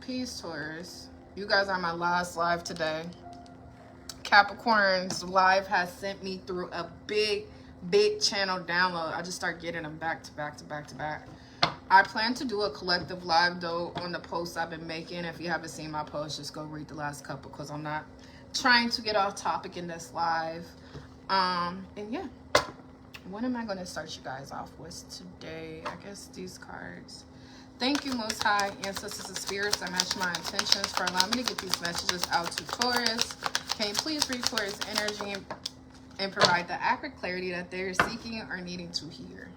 Peace, Taurus. You guys are my last live today. Capricorn's live has sent me through a big channel download. I just start getting them back to back to back to back. I plan to do a collective live though on the posts I've been making. If you haven't seen my posts, just go read the last couple because I'm not trying to get off topic in this live. And yeah, what am I going to start you guys off with today? I guess these cards. Thank you, Most High, Ancestors and Spirits. I match my intentions for allowing me to get these messages out to Taurus. Can you please read Taurus energy and provide the accurate clarity that they're seeking or needing to hear?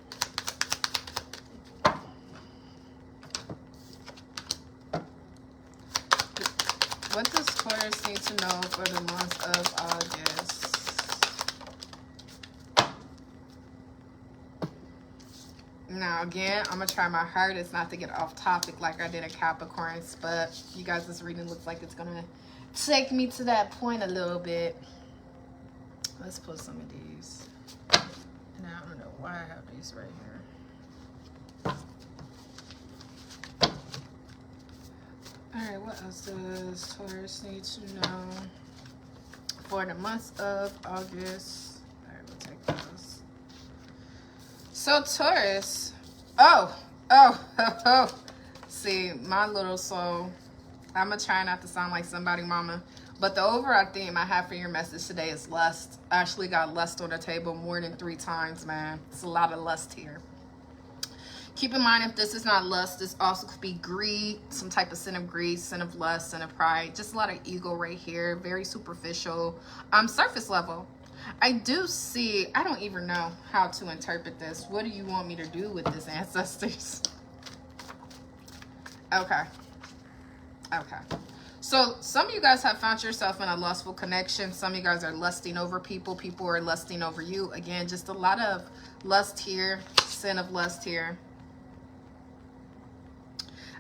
What does Taurus need to know for the month of August? Now, again, I'm going to try my hardest not to get off topic like I did in Capricorns, but you guys, this reading looks like it's going to take me to that point a little bit. Let's put some of these. And I don't know why I have these right here. Alright, what else does Taurus need to know for the month of August? Alright, we'll take those. So Taurus, oh. See, my little soul, I'm going to try not to sound like somebody mama, but the overall theme I have for your message today is lust. I actually got lust on the table more than 3 times, man. It's a lot of lust here. Keep in mind, if this is not lust, this also could be greed, some type of sin of greed, sin of lust, sin of pride. Just a lot of ego right here, very superficial, surface level. I do see, I don't even know how to interpret this. What do you want me to do with this, ancestors? Okay. So some of you guys have found yourself in a lustful connection. Some of you guys are lusting over people. People are lusting over you. Again, just a lot of lust here, sin of lust here.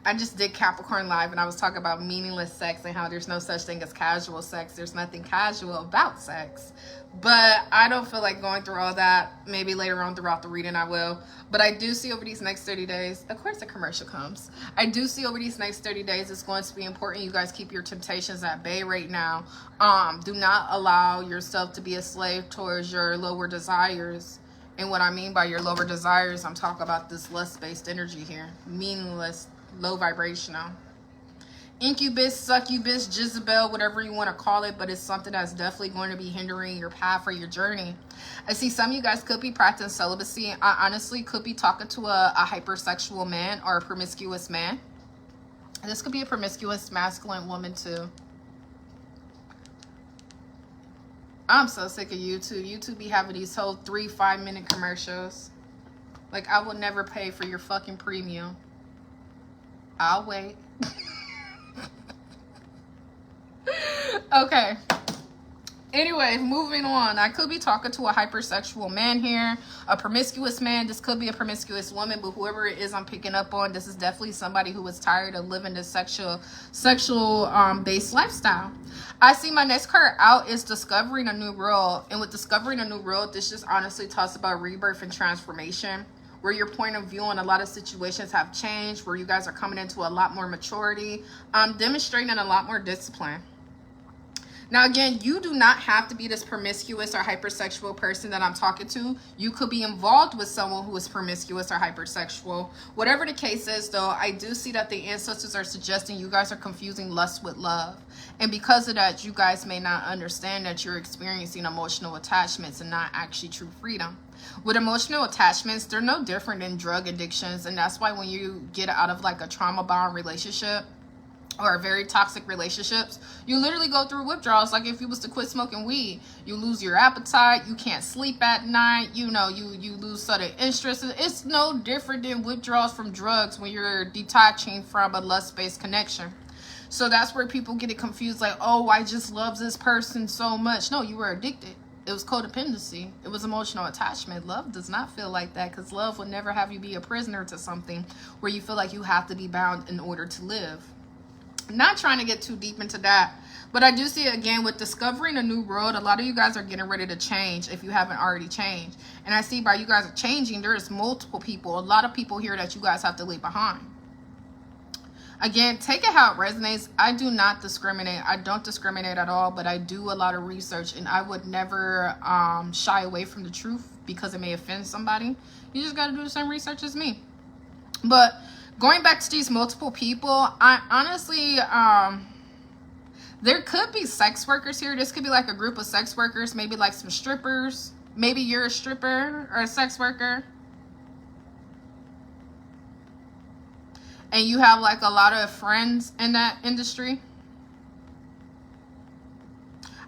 I just did Capricorn Live and I was talking about meaningless sex and how there's no such thing as casual sex. There's nothing casual about sex. But I don't feel like going through all that. Maybe later on throughout the reading I will. But I do see over these next 30 days, of course the commercial comes. I do see over these next 30 days it's going to be important you guys keep your temptations at bay right now. Do not allow yourself to be a slave towards your lower desires. And what I mean by your lower desires, I'm talking about this lust-based energy here. Meaningless, low vibrational. Incubus, succubus, Jezebel, whatever you want to call it, but it's something that's definitely going to be hindering your path or your journey. I see some of you guys could be practicing celibacy. I honestly could be talking to a hypersexual man or a promiscuous man. And this could be a promiscuous masculine woman too. I'm so sick of YouTube. YouTube be having these whole 3-5 minute commercials. Like, I will never pay for your fucking premium. I'll wait. Okay. Anyway, moving on. I could be talking to a hypersexual man here, a promiscuous man. This could be a promiscuous woman, but whoever it is I'm picking up on, this is definitely somebody who is tired of living this sexual based lifestyle. I see my next card out is discovering a new world. And with discovering a new world, this just honestly talks about rebirth and transformation, where your point of view on a lot of situations have changed, where you guys are coming into a lot more maturity, demonstrating a lot more discipline. Now, again, you do not have to be this promiscuous or hypersexual person that I'm talking to. You could be involved with someone who is promiscuous or hypersexual. Whatever the case is, though, I do see that the ancestors are suggesting you guys are confusing lust with love. And because of that, you guys may not understand that you're experiencing emotional attachments and not actually true freedom. With emotional attachments, they're no different than drug addictions. And that's why when you get out of like a trauma bond relationship, or very toxic relationships, you literally go through withdrawals. Like if you was to quit smoking weed, you lose your appetite, you can't sleep at night, you know, you lose sudden interest. It's no different than withdrawals from drugs when you're detaching from a lust-based connection. So that's where people get it confused, like, oh, I just love this person so much. No, you were addicted. It was codependency. It was emotional attachment. Love does not feel like that, because love would never have you be a prisoner to something where you feel like you have to be bound in order to live. Not trying to get too deep into that, but I do see, again, with discovering a new world, a lot of you guys are getting ready to change if you haven't already changed. And I see by you guys are changing, there's multiple people, a lot of people here that you guys have to leave behind. Again, take it how it resonates. I do not discriminate. I don't discriminate at all, but I do a lot of research, and I would never shy away from the truth because it may offend somebody. You just got to do the same research as me. But going back to these multiple people, I honestly, there could be sex workers here. This could be like a group of sex workers, maybe like some strippers. Maybe you're a stripper or a sex worker. And you have like a lot of friends in that industry.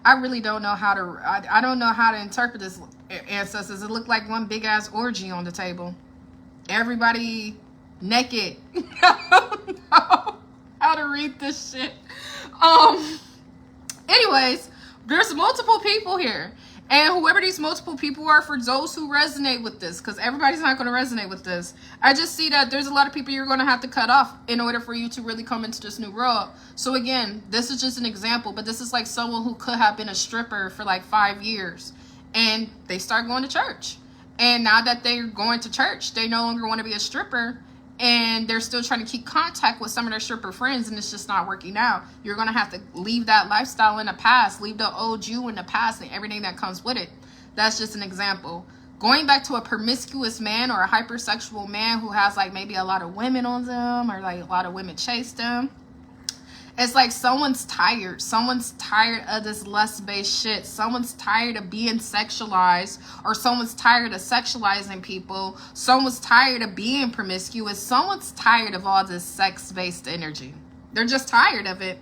I really don't know how to, I don't know how to interpret this, ancestors. It looked like one big ass orgy on the table. Everybody naked. I don't know how to read this shit. Anyways, there's multiple people here. And whoever these multiple people are, for those who resonate with this, because everybody's not going to resonate with this, I just see that there's a lot of people you're going to have to cut off in order for you to really come into this new world. So again, this is just an example, but this is like someone who could have been a stripper for like 5 years, and they start going to church. And now that they're going to church, they no longer want to be a stripper, and they're still trying to keep contact with some of their stripper friends, and it's just not working out. You're going to have to leave that lifestyle in the past, leave the old you in the past and everything that comes with it. That's just an example. Going back to a promiscuous man or a hypersexual man who has like maybe a lot of women on them, or like a lot of women chase them. It's like someone's tired. Someone's tired of this lust-based shit. Someone's tired of being sexualized, or someone's tired of sexualizing people. Someone's tired of being promiscuous. Someone's tired of all this sex-based energy. They're just tired of it.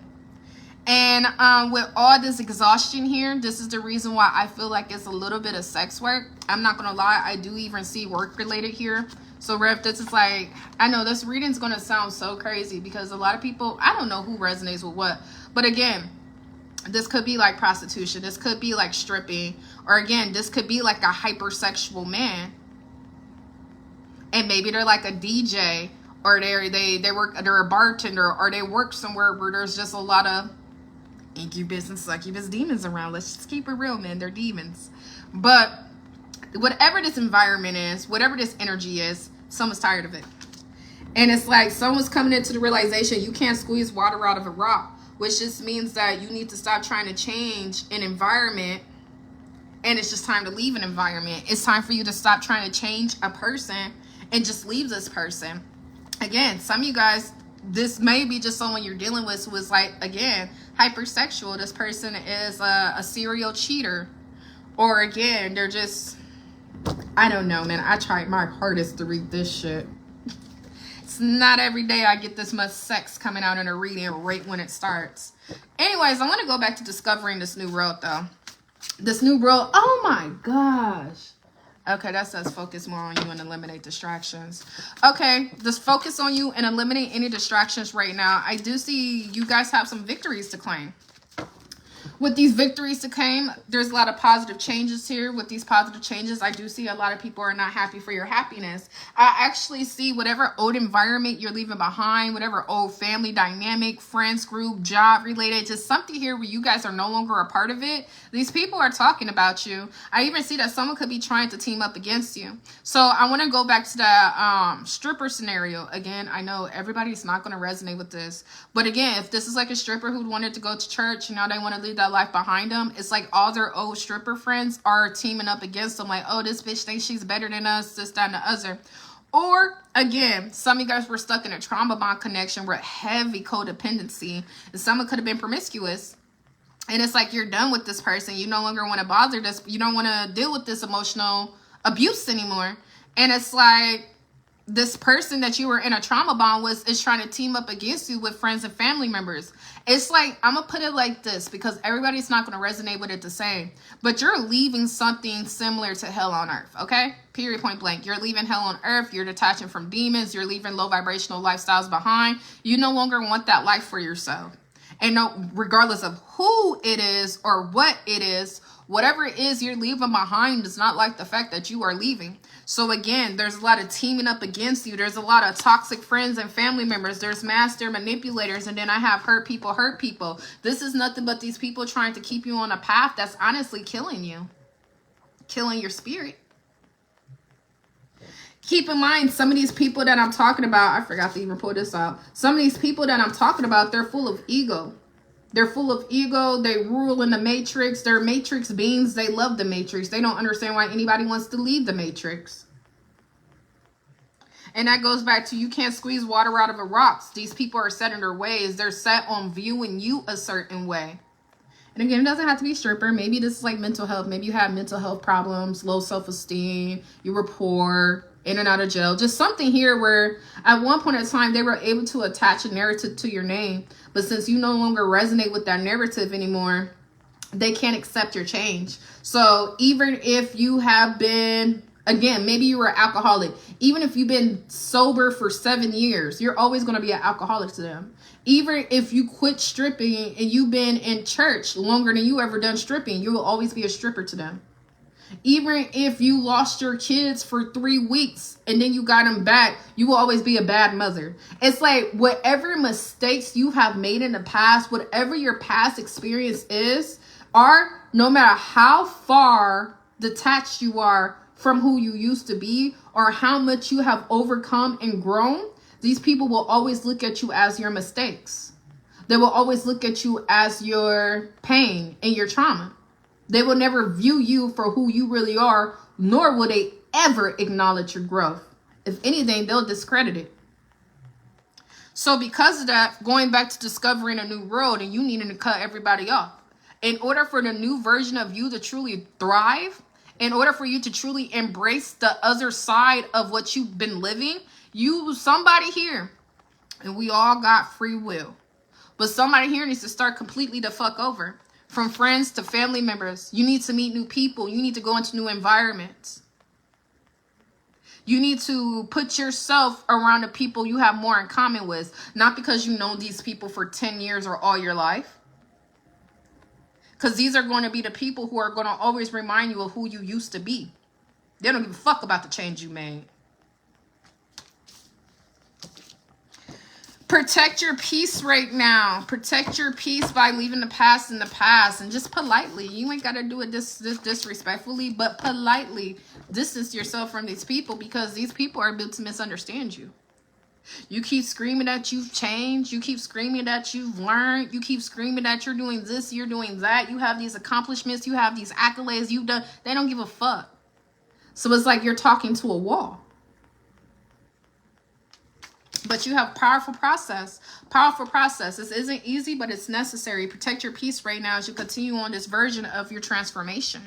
And with all this exhaustion here, this is the reason why I feel like it's a little bit of sex work. I'm not going to lie. I do even see work related here. So Rev, this is like, I know this reading's going to sound so crazy because a lot of people, I don't know who resonates with what. But again, this could be like prostitution. This could be like stripping. Or again, this could be like a hypersexual man. And maybe they're like a DJ, or they're a bartender, or they work somewhere where there's just a lot of incubus and succubus demons around. Let's just keep it real, man. They're demons. But whatever this environment is, whatever this energy is, someone's tired of it. And it's like someone's coming into the realization you can't squeeze water out of a rock, which just means that you need to stop trying to change an environment, and it's just time to leave an environment. It's time for you to stop trying to change a person and just leave this person. Again, some of you guys, this may be just someone you're dealing with who is like, again, hypersexual. This person is a serial cheater. Or again, they're just, I don't know, man. I tried my hardest to read this shit. It's not every day I get this much sex coming out in a reading right when it starts. Anyways, I want to go back to discovering this new world, though. This new world. Oh, my gosh. Okay, that says focus more on you and eliminate distractions. Okay, just focus on you and eliminate any distractions right now. I do see you guys have some victories to claim. With these victories to claim, there's a lot of positive changes here. With these positive changes, I do see a lot of people are not happy for your happiness. I actually see whatever old environment you're leaving behind, whatever old family dynamic, friends group, job related, just something here where you guys are no longer a part of it. These people are talking about you. I even see that someone could be trying to team up against you. So I want to go back to the stripper scenario. Again, I know everybody's not going to resonate with this. But again, if this is like a stripper who wanted to go to church and now they want to leave that life behind them, it's like all their old stripper friends are teaming up against them, like, oh, this bitch thinks she's better than us, this, that, and the other. Or again, some of you guys were stuck in a trauma bond connection with heavy codependency, and someone could have been promiscuous, and it's like you're done with this person. You no longer want to bother this, you don't want to deal with this emotional abuse anymore. And it's like this person that you were in a trauma bond with is trying to team up against you with friends and family members. It's like, I'm going to put it like this because everybody's not going to resonate with it the same. But you're leaving something similar to hell on earth, okay? Period, point blank. You're leaving hell on earth. You're detaching from demons. You're leaving low vibrational lifestyles behind. You no longer want that life for yourself. And no, regardless of who it is or what it is, whatever it is you're leaving behind does not like the fact that you are leaving. So again, there's a lot of teaming up against you. There's a lot of toxic friends and family members. There's master manipulators. And then I have hurt people hurt people. This is nothing but these people trying to keep you on a path that's honestly killing you. Killing your spirit. Keep in mind, some of these people that I'm talking about, I forgot to even pull this out. Some of these people that I'm talking about, they're full of ego. They're full of ego. They rule in the matrix. They're matrix beings. They love the matrix. They don't understand why anybody wants to leave the matrix. And that goes back to, you can't squeeze water out of a rock. These people are set in their ways. They're set on viewing you a certain way. And again, it doesn't have to be stripper. Maybe this is like mental health. Maybe you have mental health problems, low self-esteem, you were poor, in and out of jail. Just something here where at one point in time, they were able to attach a narrative to your name. But since you no longer resonate with that narrative anymore, they can't accept your change. So even if you have been, again, maybe you were an alcoholic. Even if you've been sober for 7 years, you're always going to be an alcoholic to them. Even if you quit stripping and you've been in church longer than you ever done stripping, you will always be a stripper to them. Even if you lost your kids for 3 weeks and then you got them back, you will always be a bad mother. It's like whatever mistakes you have made in the past, whatever your past experience is, no matter how far detached you are from who you used to be or how much you have overcome and grown, these people will always look at you as your mistakes. They will always look at you as your pain and your trauma. They will never view you for who you really are, nor will they ever acknowledge your growth. If anything, they'll discredit it. So because of that, going back to discovering a new road and you needing to cut everybody off. In order for the new version of you to truly thrive, in order for you to truly embrace the other side of what you've been living, somebody here, and we all got free will, but somebody here needs to start completely the fuck over. From friends to family members, you need to meet new people. You need to go into new environments. You need to put yourself around the people you have more in common with, not because you know these people for 10 years or all your life. Because these are going to be the people who are going to always remind you of who you used to be. They don't give a fuck about the change you made. Protect your peace right now. Protect your peace by leaving the past in the past. And just politely, you ain't got to do it disrespectfully, but politely distance yourself from these people, because these people are built to misunderstand you. You keep screaming that you've changed. You keep screaming that you've learned. You keep screaming that you're doing this, you're doing that. You have these accomplishments. You have these accolades you've done. They don't give a fuck. So it's like you're talking to a wall. But you have powerful process. Powerful process. This isn't easy, but it's necessary. Protect your peace right now as you continue on this version of your transformation.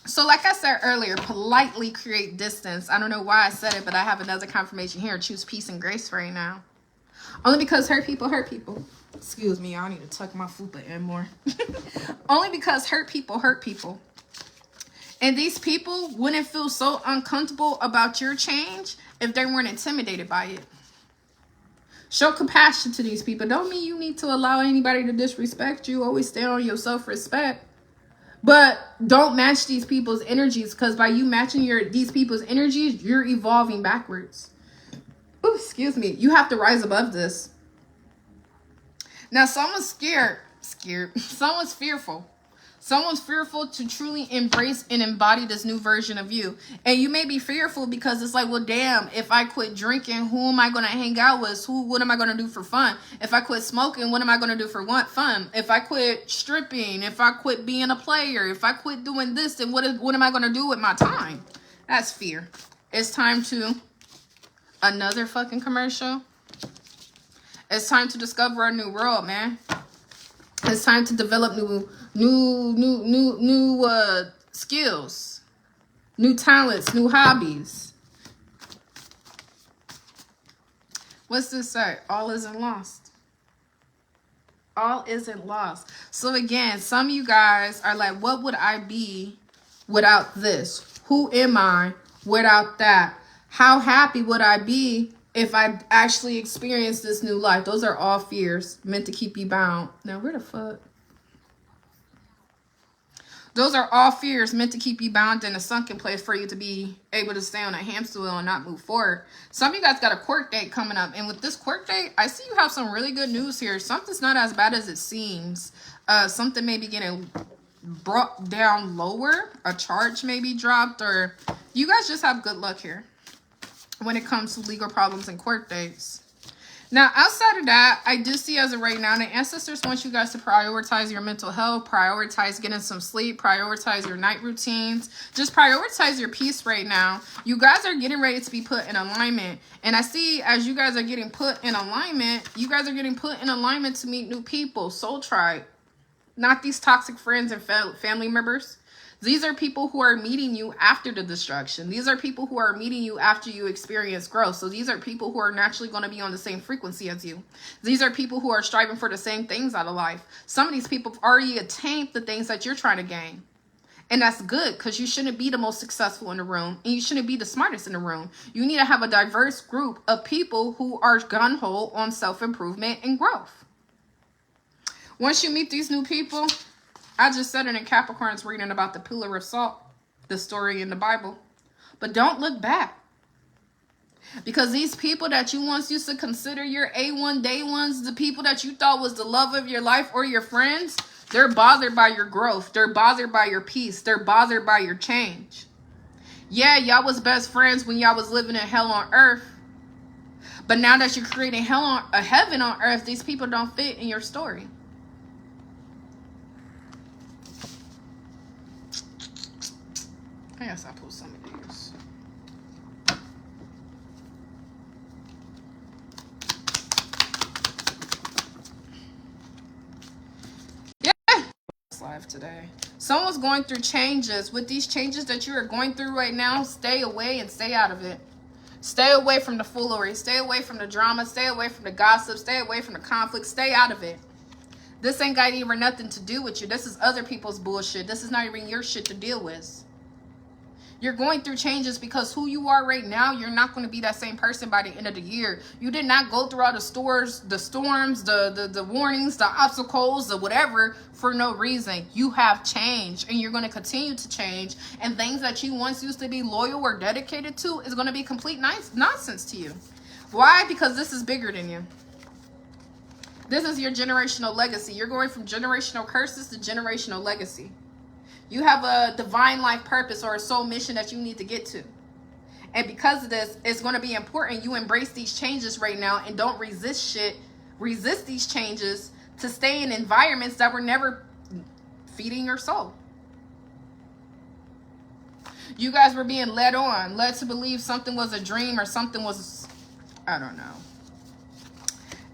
So like I said earlier, politely create distance. I don't know why I said it, but I have another confirmation here. Choose peace and grace right now. Only because hurt people hurt people. Excuse me, I need to tuck my fupa in more. Only because hurt people hurt people. And these people wouldn't feel so uncomfortable about your change if they weren't intimidated by it. Show compassion to these people. Don't mean you need to allow anybody to disrespect you. Always stay on your self-respect. But don't match these people's energies, because by you matching these people's energies, you're evolving backwards. Ooh, excuse me. You have to rise above this. Now, someone's scared. Someone's fearful. Someone's fearful to truly embrace and embody this new version of you. And you may be fearful because it's like, well, damn, if I quit drinking, who am I going to hang out with? What am I going to do for fun? If I quit smoking, what am I going to do for fun? If I quit stripping, if I quit being a player, if I quit doing this, then what am I going to do with my time? That's fear. It's time to another fucking commercial. It's time to discover a new world, man. It's time to develop new skills, new talents, new hobbies. What's this say? All isn't lost. All isn't lost. So again, some of you guys are like, what would I be without this? Who am I without that? How happy would I be if I actually experienced this new life? Those are all fears meant to keep you bound. Now, where the fuck? Those are all fears meant to keep you bound in a sunken place for you to be able to stay on a hamster wheel and not move forward. Some of you guys got a court date coming up. And with this court date, I see you have some really good news here. Something's not as bad as it seems. Something may be getting brought down lower. A charge may be dropped. Or you guys just have good luck here when it comes to legal problems and court dates. Now, outside of that, I do see as of right now, the ancestors want you guys to prioritize your mental health, prioritize getting some sleep, prioritize your night routines, just prioritize your peace right now. You guys are getting ready to be put in alignment. And I see as you guys are getting put in alignment, you guys are getting put in alignment to meet new people, soul tribe, not these toxic friends and family members. These are people who are meeting you after the destruction. These are people who are meeting you after you experience growth. So these are people who are naturally going to be on the same frequency as you. These are people who are striving for the same things out of life. Some of these people have already attained the things that you're trying to gain. And that's good, because you shouldn't be the most successful in the room. And you shouldn't be the smartest in the room. You need to have a diverse group of people who are gun-ho on self-improvement and growth. Once you meet these new people, I just said it in Capricorn's reading about the pillar of salt, the story in the Bible. But don't look back. Because these people that you once used to consider your A1 day ones, the people that you thought was the love of your life or your friends, they're bothered by your growth. They're bothered by your peace. They're bothered by your change. Yeah, y'all was best friends when y'all was living in hell on earth. But now that you're creating a heaven on earth, these people don't fit in your story. I guess I'll pull some of these. Yeah. Live today. Someone's going through changes. With these changes that you are going through right now, stay away and stay out of it. Stay away from the foolery. Stay away from the drama. Stay away from the gossip. Stay away from the conflict. Stay out of it. This ain't got even nothing to do with you. This is other people's bullshit. This is not even your shit to deal with. You're going through changes because who you are right now, you're not going to be that same person by the end of the year. You did not go through all the storms, the warnings, the obstacles, the whatever for no reason. You have changed and you're going to continue to change. And things that you once used to be loyal or dedicated to is going to be complete nonsense to you. Why? Because this is bigger than you. This is your generational legacy. You're going from generational curses to generational legacy. You have a divine life purpose or a soul mission that you need to get to. And because of this, it's going to be important you embrace these changes right now and don't resist shit. Resist these changes to stay in environments that were never feeding your soul. You guys were being led to believe something was a dream or something was, I don't know.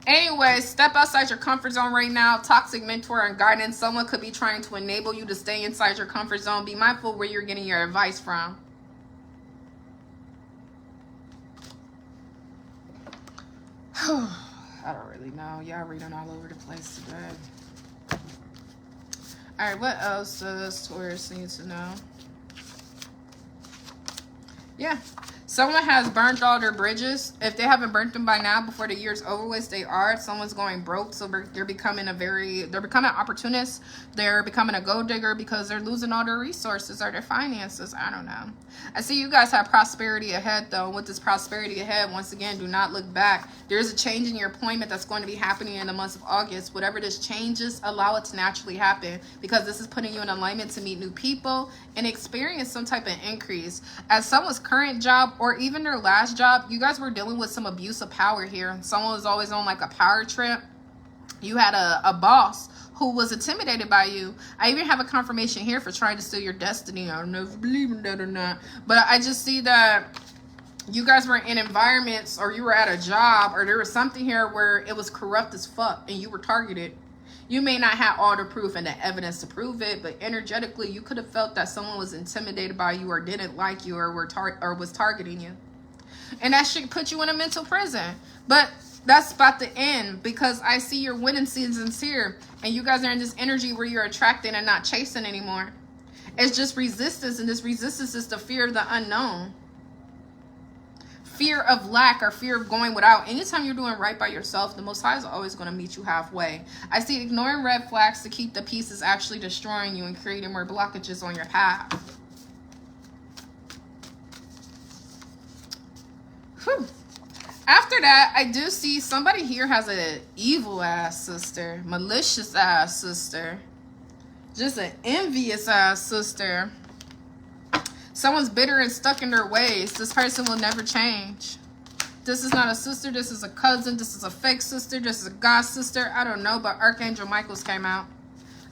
Anyway, step outside your comfort zone right now. Toxic mentor and guidance. Someone could be trying to enable you to stay inside your comfort zone. Be mindful where you're getting your advice from. I don't really know. Y'all reading all over the place today. Alright, what else does Taurus need to know? Yeah. Someone has burnt all their bridges. If they haven't burnt them by now, before the year's over with, they are. Someone's going broke, so they're becoming opportunists. They're becoming a gold digger because they're losing all their resources or their finances. I don't know. I see you guys have prosperity ahead, though. With this prosperity ahead, once again, do not look back. There's a change in your employment that's going to be happening in the month of August. Whatever this changes, allow it to naturally happen, because this is putting you in alignment to meet new people and experience some type of increase. As someone's current job or even their last job, you guys were dealing with some abuse of power here. Someone was always on like a power trip. You had a boss who was intimidated by you. I even have a confirmation here for trying to steal your destiny. I don't know if you believe in that or not, but I just see that you guys were in environments, or you were at a job, or there was something here where it was corrupt as fuck and you were targeted. You may not have all the proof and the evidence to prove it, but energetically you could have felt that someone was intimidated by you or didn't like you or was targeting you. And that shit put you in a mental prison. But that's about to end, because I see your winning seasons here, and you guys are in this energy where you're attracting and not chasing anymore. It's just resistance, and this resistance is the fear of the unknown. fear of lack or fear of going without. Anytime you're doing right by yourself, the Most High is always going to meet you halfway. I see ignoring red flags to keep the peace is actually destroying you and creating more blockages on your path. Whew. After that, I do see somebody here has an evil ass sister, malicious ass sister, just an envious ass sister. Someone's bitter and stuck in their ways. This person will never change. This is not a sister. This is a cousin. This is a fake sister. This is a god sister. I don't know, but Archangel Michael's came out.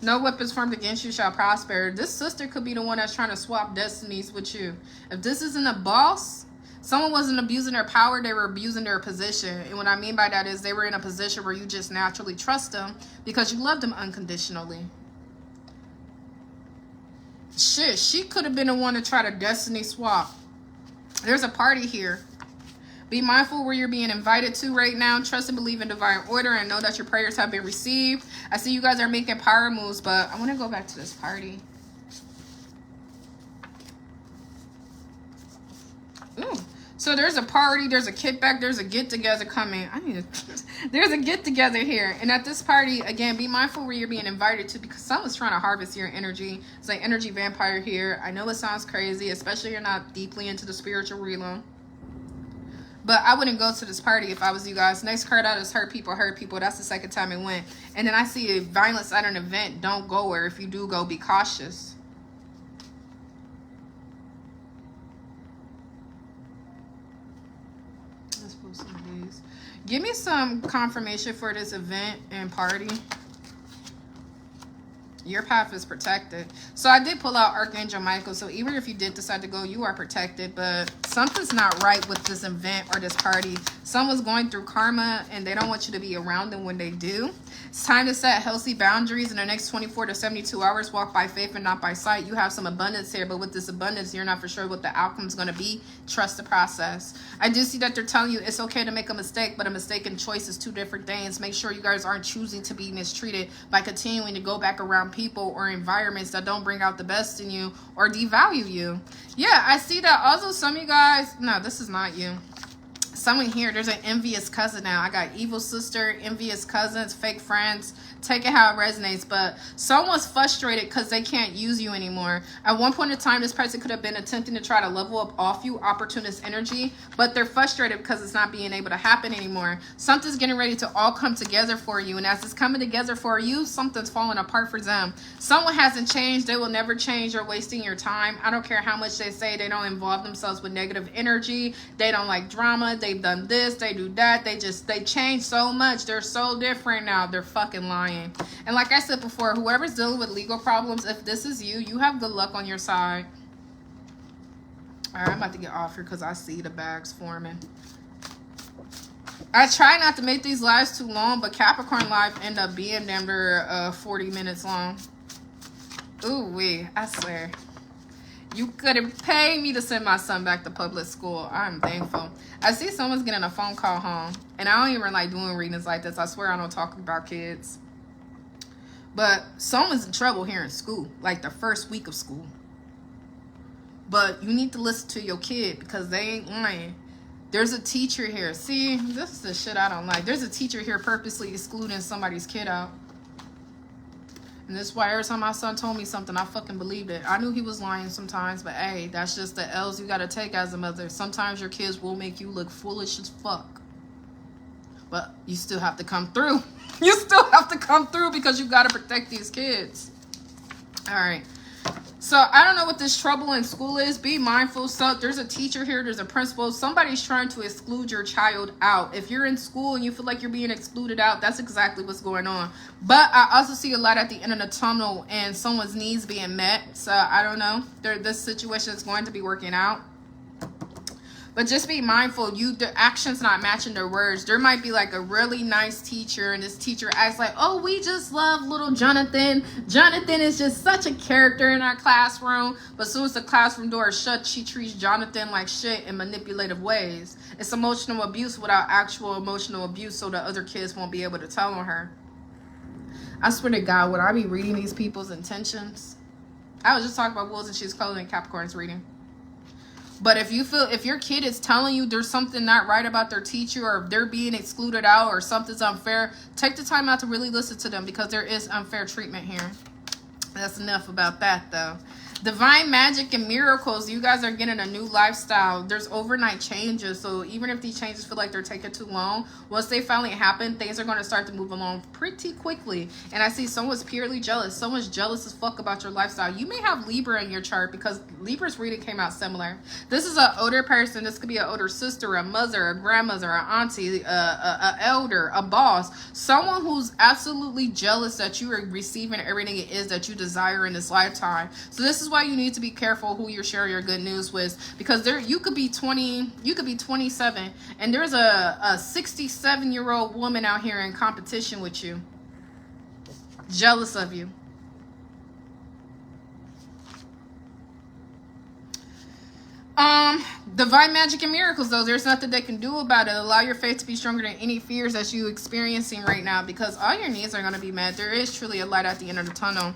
No weapons formed against you shall prosper. This sister could be the one that's trying to swap destinies with you. If this isn't a boss, someone wasn't abusing their power. They were abusing their position. And what I mean by that is they were in a position where you just naturally trust them because you love them unconditionally. Shit, she could have been the one to try to destiny swap. There's a party here. Be mindful where you're being invited to right now. Trust and believe in divine order and know that your prayers have been received. I see you guys are making power moves, but I want to go back to this party. Ooh. So there's a party, there's a kickback, there's a get-together coming. There's a get-together here. And at this party, again, be mindful where you're being invited to because someone's trying to harvest your energy. It's like energy vampire here. I know it sounds crazy, especially if you're not deeply into the spiritual realm. But I wouldn't go to this party if I was you guys. Next card out is hurt people, hurt people. That's the second time it went. And then I see a violence at an event. Don't go, or if you do go, be cautious. Give me some confirmation for this event and party. Your path is protected. So I did pull out Archangel Michael. So even if you did decide to go, you are protected. But something's not right with this event or this party. Someone's going through karma and they don't want you to be around them when they do. It's time to set healthy boundaries in the next 24 to 72 hours. Walk by faith and not by sight. You have some abundance here, but with this abundance, you're not for sure what the outcome is going to be. Trust the process. I do see that they're telling you it's okay to make a mistake, but a mistake and choice is two different things. Make sure you guys aren't choosing to be mistreated by continuing to go back around people or environments that don't bring out the best in you or devalue you. Yeah, I see that. Also, some of you guys, no, this is not you. Someone here, there's an envious cousin now. I got evil sister, envious cousins, fake friends. Take it how it resonates. But someone's frustrated because they can't use you anymore. At one point in time, this person could have been attempting to try to level up off you, opportunist energy. But they're frustrated because it's not being able to happen anymore. Something's getting ready to all come together for you. And as it's coming together for you, something's falling apart for them. Someone hasn't changed. They will never change. You're wasting your time. I don't care how much they say they don't involve themselves with negative energy. They don't like drama. They've done this. They do that. They change so much. They're so different now. They're fucking lying. And like I said before, whoever's dealing with legal problems, if this is you, you have good luck on your side. All right, I'm about to get off here because I see the bags forming. I try not to make these lives too long, but Capricorn live end up being damn near 40 minutes long. Ooh wee, I swear. You couldn't pay me to send my son back to public school. I'm thankful. I see someone's getting a phone call home. And I don't even like doing readings like this. I swear I don't talk about kids. But someone's in trouble here in school. Like the first week of school. But you need to listen to your kid because they ain't lying. There's a teacher here. See, this is the shit I don't like. There's a teacher here purposely excluding somebody's kid out. And this is why every time my son told me something, I fucking believed it. I knew he was lying sometimes, but hey, that's just the L's you gotta take as a mother. Sometimes your kids will make you look foolish as fuck. But you still have to come through. You still have to come through because you gotta protect these kids. All right. So I don't know what this trouble in school is. Be mindful. So there's a teacher here. There's a principal. Somebody's trying to exclude your child out. If you're in school and you feel like you're being excluded out, that's exactly what's going on. But I also see a light at the end of the tunnel and someone's needs being met. So I don't know. This situation is going to be working out. But just be mindful, the actions not matching their words. There might be like a really nice teacher and this teacher acts like, oh, we just love little Jonathan. Jonathan is just such a character in our classroom. But as soon as the classroom door is shut, she treats Jonathan like shit in manipulative ways. It's emotional abuse without actual emotional abuse so that other kids won't be able to tell on her. I swear to God, when I be reading these people's intentions, I was just talking about wolves and she's clothing Capricorn's reading. But if you feel, if your kid is telling you there's something not right about their teacher, or if they're being excluded out, or something's unfair, take the time out to really listen to them, because there is unfair treatment here. That's enough about that, though. Divine magic and miracles. You guys are getting a new lifestyle. There's overnight changes. So even if these changes feel like they're taking too long, once they finally happen, things are going to start to move along pretty quickly. And I see someone's purely jealous. Someone's jealous as fuck about your lifestyle. You may have Libra in your chart, because Libra's reading came out similar. This is an older person. This could be an older sister, a mother, a grandmother, an auntie, a elder, a boss. Someone who's absolutely jealous that you are receiving everything it is that you desire in this lifetime. So this is why you need to be careful who you're sharing your good news with, because there, you could be 20, you could be 27, and there's a 67-year-old woman out here in competition with you, jealous of you. Divine magic and miracles, though, there's nothing they can do about it. Allow your faith to be stronger than any fears that you're experiencing right now, because all your needs are going to be met. There is truly a light at the end of the tunnel.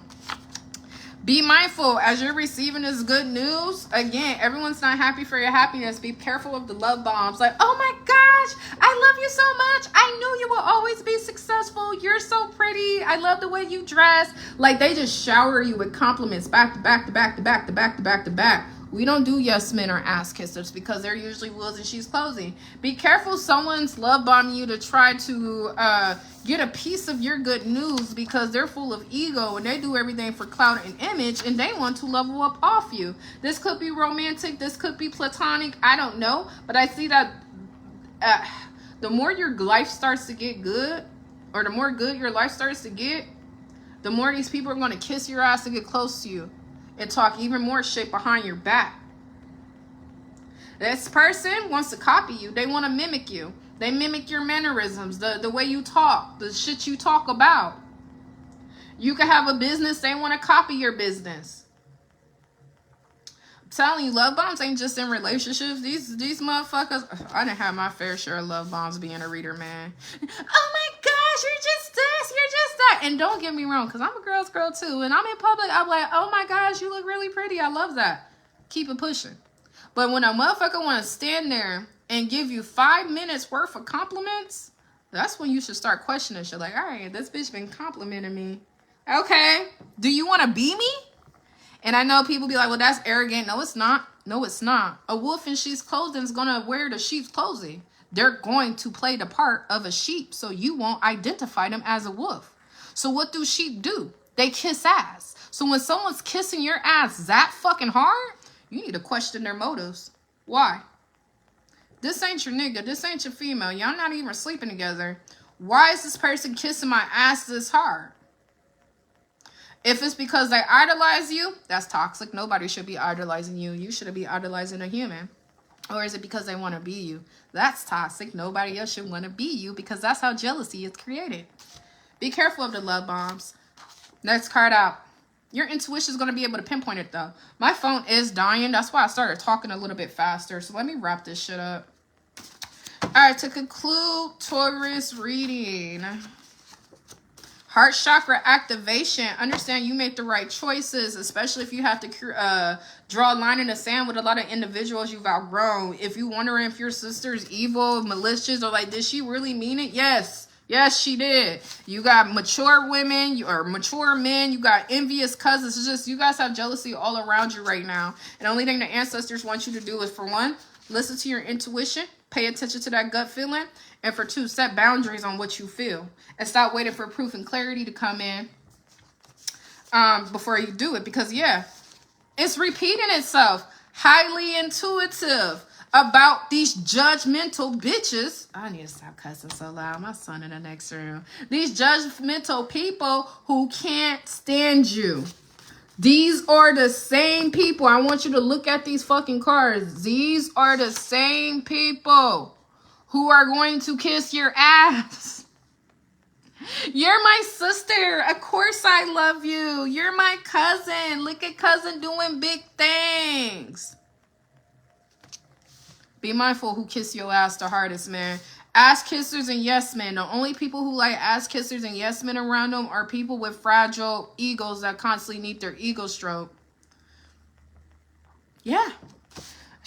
Be mindful as you're receiving this good news. Again, everyone's not happy for your happiness. Be careful of the love bombs. Like, oh my gosh, I love you so much. I knew you will always be successful. You're so pretty. I love the way you dress. Like, they just shower you with compliments back to back to back to back to back to back to back. We don't do yes men or ass kissers, because they're usually wolves and she's closing. Be careful someone's love bombing you to try to get a piece of your good news, because they're full of ego and they do everything for clout and image, and they want to level up off you. This could be romantic. This could be platonic. I don't know. But I see that the more your life starts to get good, or the more good your life starts to get, the more these people are going to kiss your ass to get close to you and talk even more shit behind your back. This person wants to copy you. They want to mimic you. They mimic your mannerisms, the way you talk, the shit you talk about. You can have a business, they want to copy your business. I'm telling you, love bombs ain't just in relationships. These motherfuckers, I didn't have my fair share of love bombs being a reader, man. Oh my gosh, you're just this, you're just that. And don't get me wrong, because I'm a girl's girl too. And I'm in public, I'm like, oh my gosh, you look really pretty. I love that. Keep it pushing. But when a motherfucker want to stand there and give you 5 minutes worth of compliments, that's when you should start questioning shit. Like, all right, this bitch been complimenting me. Okay, do you want to be me? And I know people be like, well, that's arrogant. No, it's not. No, it's not. A wolf in sheep's clothing is going to wear the sheep's clothing. They're going to play the part of a sheep, so you won't identify them as a wolf. So what do sheep do? They kiss ass. So when someone's kissing your ass that fucking hard, you need to question their motives. Why? This ain't your nigga. This ain't your female. Y'all not even sleeping together. Why is this person kissing my ass this hard? If it's because they idolize you, that's toxic. Nobody should be idolizing you. You should be idolizing a human. Or is it because they want to be you? That's toxic. Nobody else should want to be you, because that's how jealousy is created. Be careful of the love bombs. Next card out. Your intuition is going to be able to pinpoint it, though. My phone is dying. That's why I started talking a little bit faster. So let me wrap this shit up. All right, to conclude Taurus reading. Heart chakra activation. Understand you make the right choices, especially if you have to draw a line in the sand with a lot of individuals you've outgrown. If you're wondering if your sister's evil, malicious, or like, did she really mean it? Yes. Yes, she did. You got mature women or mature men. You got envious cousins. It's just, you guys have jealousy all around you right now. And the only thing the ancestors want you to do is, for one, listen to your intuition. Pay attention to that gut feeling. And for two, set boundaries on what you feel. And stop waiting for proof and clarity to come in before you do it. Because, yeah, it's repeating itself. Highly intuitive about these judgmental bitches. I need to stop cussing so loud. My son in the next room. These judgmental people who can't stand you. These are the same people. I want you to look at these fucking cards. These are the same people who are going to kiss your ass. You're my sister. Of course I love you. You're my cousin. Look at cousin doing big things. Be mindful who kiss your ass the hardest, man. Ass kissers and yes men. The only people who like ass kissers and yes men around them are people with fragile egos that constantly need their ego stroked. Yeah.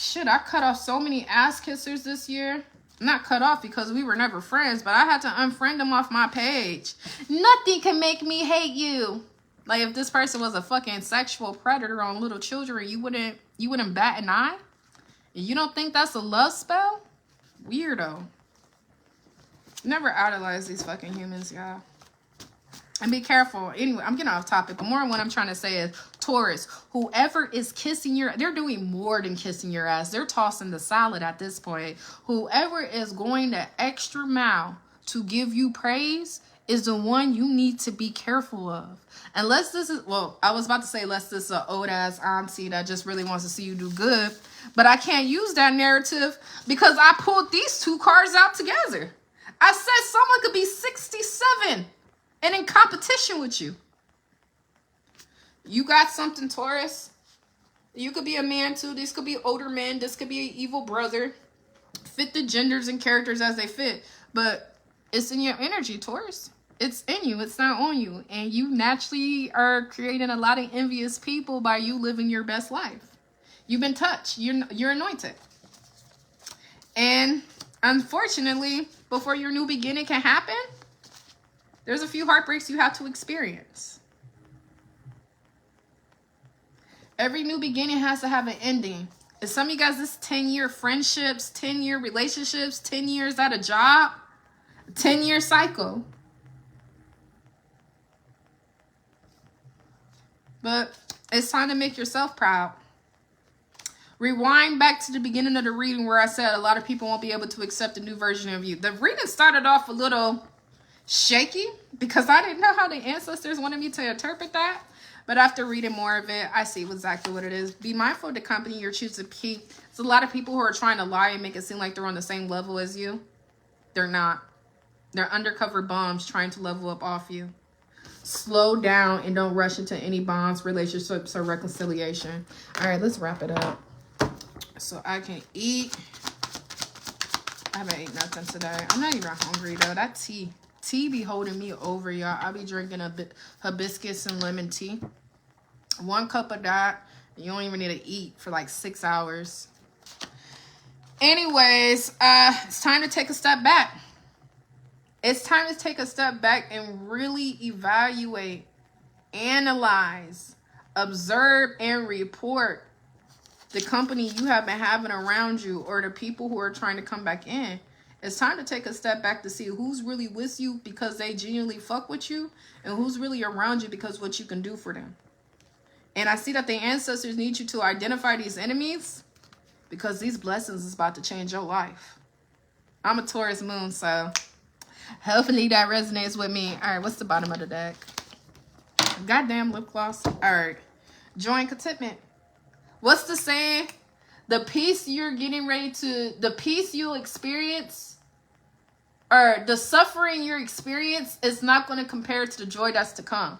Shit, I cut off so many ass kissers this year. Not cut off because we were never friends, but I had to unfriend them off my page. Nothing can make me hate you. Like, if this person was a fucking sexual predator on little children, you wouldn't bat an eye? You don't think that's a love spell? Weirdo. Never idolize these fucking humans, y'all. And be careful. Anyway, I'm getting off topic. But more what I'm trying to say is, Taurus, whoever is kissing your... They're doing more than kissing your ass. They're tossing the salad at this point. Whoever is going the extra mile to give you praise is the one you need to be careful of. Unless this is... Well, I was about to say, unless this is an old-ass auntie that just really wants to see you do good. But I can't use that narrative because I pulled these two cards out together. I said someone could be 67 and in competition with you. You got something, Taurus. You could be a man too. This could be older men. This could be an evil brother. Fit the genders and characters as they fit. But it's in your energy, Taurus. It's in you. It's not on you. And you naturally are creating a lot of envious people by you living your best life. You've been touched. You're anointed. And unfortunately, before your new beginning can happen, there's a few heartbreaks you have to experience. Every new beginning has to have an ending. If some of you guys, this 10-year friendships, 10-year relationships, 10 years at a job, 10-year cycle. But it's time to make yourself proud. Rewind back to the beginning of the reading where I said a lot of people won't be able to accept a new version of you. The reading started off a little shaky because I didn't know how the ancestors wanted me to interpret that. But after reading more of it, I see exactly what it is. Be mindful of the company you're choosing to keep. There's a lot of people who are trying to lie and make it seem like they're on the same level as you. They're not. They're undercover bombs trying to level up off you. Slow down and don't rush into any bonds, relationships, or reconciliation. All right, let's wrap it up so I can eat. I haven't ate nothing today. I'm not even hungry, though. That tea be holding me over, y'all. I be drinking a bit hibiscus and lemon tea. 1 cup of that. You don't even need to eat for like 6 hours. Anyways, it's time to take a step back. It's time to take a step back and really evaluate, analyze, observe, and report the company you have been having around you or the people who are trying to come back in. It's time to take a step back to see who's really with you because they genuinely fuck with you and who's really around you because what you can do for them. And I see that the ancestors need you to identify these enemies because these blessings is about to change your life. I'm a Taurus moon, so hopefully that resonates with me. All right, what's the bottom of the deck? Goddamn lip gloss. All right, joy and contentment. What's the saying? The peace you're getting ready to, the peace you'll experience, or the suffering you experience is not going to compare to the joy that's to come.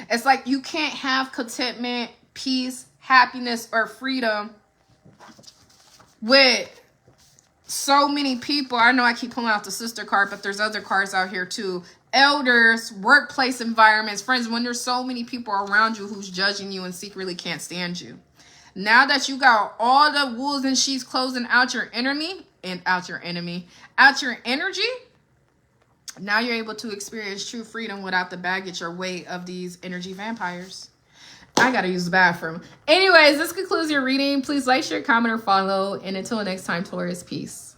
It's like you can't have contentment, peace, happiness, or freedom with so many people. I know I keep pulling out the sister card, but there's other cards out here too. Elders, workplace environments, friends, when there's so many people around you who's judging you and secretly can't stand you. Now that you got all the wolves and sheets closing out your enemy and out your energy, now you're able to experience true freedom without the baggage or weight of these energy vampires. I gotta use the bathroom. Anyways, this concludes your reading. Please like, share, comment, or follow. And until next time, Taurus, peace.